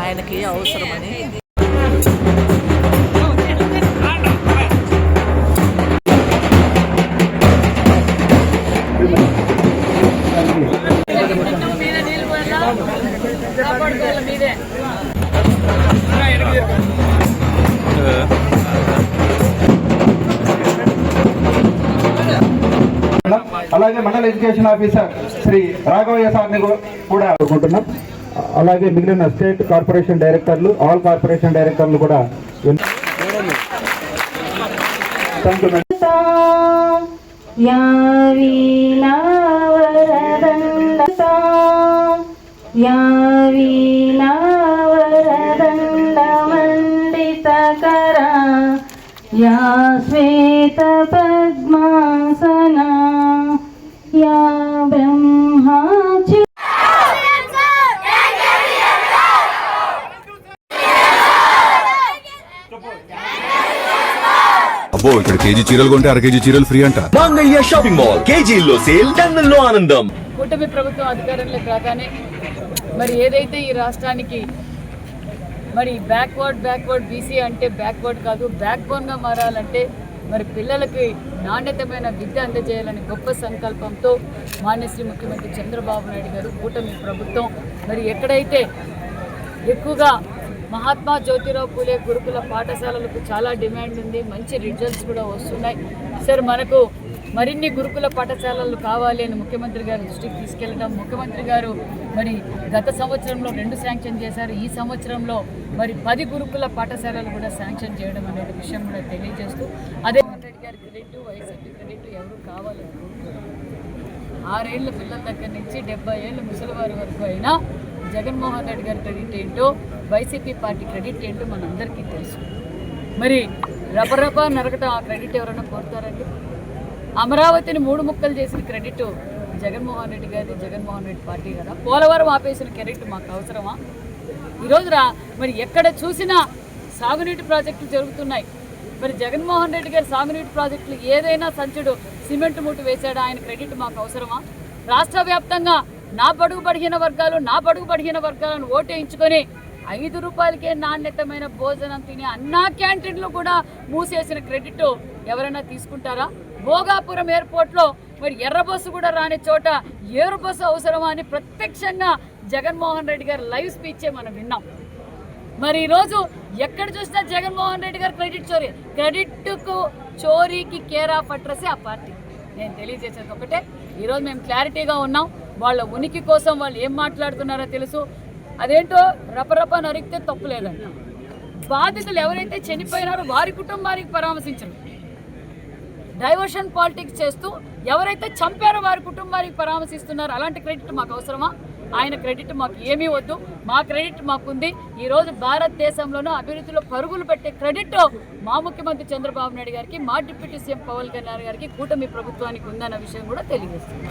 ఆయనకి అవసరమని. అలాగే మండల ఎడ్యుకేషన్ ఆఫీసర్ శ్రీ రాఘవయ్య సార్ని కూడా కోరుకుంటున్నాం. అలాగే మిగిలిన స్టేట్ కార్పొరేషన్ డైరెక్టర్లు, ఆల్ కార్పొరేషన్ డైరెక్టర్లు కూడా या श्वेत पद्मासना या ब्रह्माचि అబ్బో ఇక్కడ కేజీ చీరలు కొంటే అర కేజీ చీరలు ఫ్రీ అంట. మంగయ్య షాపింగ్ మాల్, కేజీల్లో సేల్, టన్నుల్లో ఆనందం. కూటమి ప్రభుత్వం అధికారంలోకి రాగానే మరి ఏదైతే ఈ రాష్ట్రానికి మరి బ్యాక్వర్డ్ బీసీ అంటే బ్యాక్వర్డ్ కాదు, బ్యాక్ బోన్గా మారాలంటే మరి పిల్లలకి నాణ్యతమైన విద్య అందజేయాలని గొప్ప సంకల్పంతో మాన్యశ్రీ ముఖ్యమంత్రి చంద్రబాబు నాయుడు గారు, కూటమి ప్రభుత్వం మరి ఎక్కడైతే ఎక్కువగా మహాత్మా జ్యోతిరావు పూలే గురుకుల పాఠశాలలకు చాలా డిమాండ్ ఉంది, మంచి రిజల్ట్స్ కూడా వస్తున్నాయి. సార్ మనకు మరిన్ని గురుకుల పాఠశాలలు కావాలి అని ముఖ్యమంత్రి గారి దృష్టికి తీసుకెళ్ళడం, ముఖ్యమంత్రి గారు మరి గత సంవత్సరంలో 2 శాంక్షన్ చేశారు, ఈ సంవత్సరంలో మరి 10 గురుకుల పాఠశాలలు కూడా శాంక్షన్ చేయడం అనే విషయం కూడా తెలియజేస్తూ, అదే రెడ్డి గారి క్రెడిట్, వైసీపీ క్రెడిట్ ఎవరు కావాలని 6 ఏళ్ళ పిల్లల దగ్గర నుంచి 70 ఏళ్ళ ముసలివారి వరకు అయినా జగన్మోహన్ రెడ్డి గారి క్రెడిట్ ఏంటో, వైసీపీ పార్టీ క్రెడిట్ ఏంటో మనందరికీ తెలుసు. మరి రపరప నరకటం ఆ క్రెడిట్ ఎవరైనా కోరుతారండి? అమరావతిని 3 ముక్కలు చేసిన క్రెడిట్ జగన్మోహన్ రెడ్డి గారి, జగన్మోహన్ రెడ్డి పార్టీ కదా. పోలవరం ఆపేసిన క్రెడిట్ మాకు అవసరమా? ఈరోజు మరి ఎక్కడ చూసినా సాగునీటి ప్రాజెక్టులు జరుగుతున్నాయి. మరి జగన్మోహన్ రెడ్డి గారి సాగునీటి ప్రాజెక్టులు ఏదైనా సంచుడు సిమెంట్ మూట వేశాడా? ఆయన క్రెడిట్ మాకు అవసరమా? రాష్ట్ర వ్యాప్తంగా నా బడుగు బడిగిన వర్గాలను ఓటేయించుకొని 5 రూపాయలకే నాణ్యతమైన భోజనం తినే అన్నా క్యాంటీన్లు కూడా మూసేసిన క్రెడిట్ ఎవరైనా తీసుకుంటారా? భోగాపురం ఎయిర్పోర్ట్లో మరి ఎర్ర బస్సు కూడా రాని చోట ఏరు బస్సు అవసరమా అని ప్రత్యక్షంగా జగన్మోహన్ రెడ్డి గారు లైవ్ స్పీచే మనం విన్నాం. మరి ఈరోజు ఎక్కడ చూసినా జగన్మోహన్ రెడ్డి గారు క్రెడిట్కు చోరీకి కేర్ ఆఫ్ అడ్రస్ ఆ పార్టీ. నేను తెలియజేసేది ఒకటే, ఈరోజు మేము క్లారిటీగా ఉన్నాం. వాళ్ళ ఉనికి కోసం వాళ్ళు ఏం మాట్లాడుతున్నారో తెలుసు. అదేంటో రపరప నరికితే తప్పు లేదంట. బాధితులు ఎవరైతే చనిపోయినారో వారి కుటుంబానికి పరామర్శించరు, డైవర్షన్ పాలిటిక్స్ చేస్తూ ఎవరైతే చంపారో వారి కుటుంబానికి పరామర్శిస్తున్నారు. అలాంటి క్రెడిట్ మాకు అవసరమా? ఆయన క్రెడిట్ మాకు ఏమీ వద్దు, మా క్రెడిట్ మాకుంది. ఈరోజు భారతదేశంలోనూ అభివృద్ధిలో పరుగులు పెట్టే క్రెడిట్ మా ముఖ్యమంత్రి చంద్రబాబు నాయుడు గారికి, మా డిప్యూటీ సీఎం పవన్ కళ్యాణ్ గారికి, కూటమి ప్రభుత్వానికి ఉందన్న విషయం కూడా తెలియజేస్తుంది.